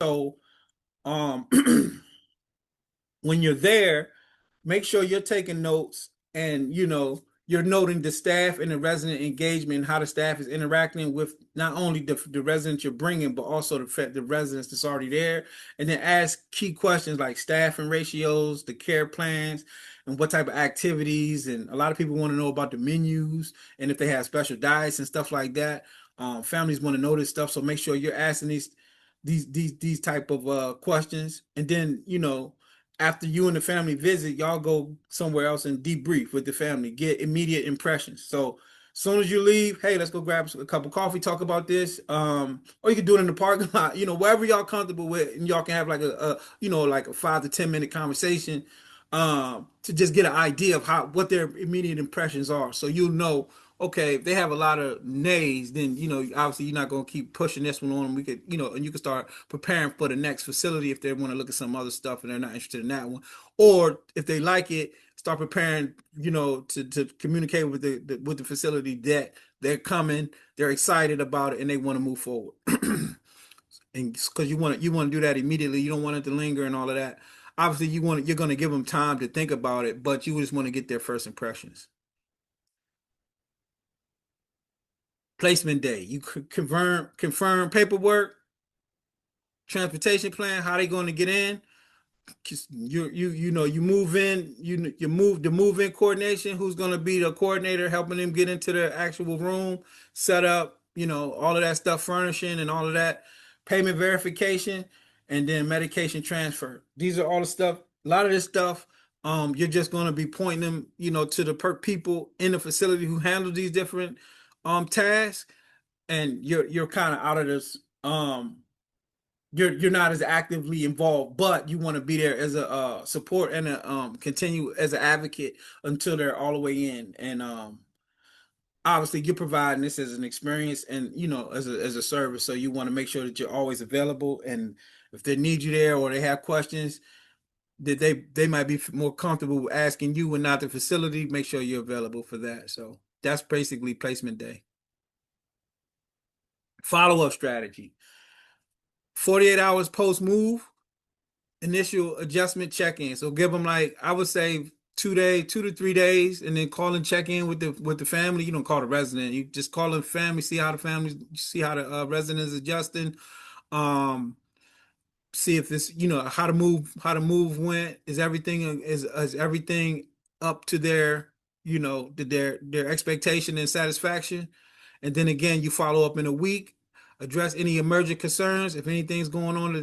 So um when you're there, make sure you're taking notes and you're noting the staff and the resident engagement and how the staff is interacting with not only the residents you're bringing, but also the residents that's already there. And then ask key questions like staffing ratios, the care plans, and what type of activities. And a lot of people want to know about the menus and if they have special diets and stuff like that. Families want to know this stuff, so make sure you're asking these type of questions. And then after you and the family visit, y'all go somewhere else and debrief with the family, get immediate impressions. So as soon as you leave, hey, let's go grab a cup of coffee, talk about this. Or you can do it in the parking lot, wherever y'all comfortable with, and y'all can have like like a 5 to 10 minute conversation to just get an idea of what their immediate impressions are. So you'll know, okay, if they have a lot of nays, then obviously you're not going to keep pushing this one on them. We could, and you can start preparing for the next facility if they want to look at some other stuff and they're not interested in that one. Or if they like it, start preparing, to communicate with the facility that they're coming, they're excited about it, and they want to move forward. And because you want to do that immediately, you don't want it to linger and all of that. Obviously, you're going to give them time to think about it, but you just want to get their first impressions. Placement day, you confirm paperwork, transportation plan, how they going to get in. You move in, you move the move-in coordination, who's going to be the coordinator helping them get into the actual room, set up, all of that stuff, furnishing and all of that, payment verification, and then medication transfer. These are all the stuff. A lot of this stuff, you're just going to be pointing them, to the people in the facility who handle these different tasks, and you're kind of out of this. You're not as actively involved, but you want to be there as a support and a continue as an advocate until they're all the way in. And obviously you're providing this as an experience and as a service, so you want to make sure that you're always available. And if they need you there or they have questions that they might be more comfortable asking you and not the facility, make sure you're available for that. So that's basically placement day. Follow-up strategy: 48 hours post move, initial adjustment check-in. So give them, like, I would say 2 to 3 days, and then call and check in with the family. You don't call the resident, you just call the family, see how the resident is adjusting. See if this, how the move went. Is everything up to their, their expectation and satisfaction? And then again, you follow up in a week, address any emergent concerns if anything's going on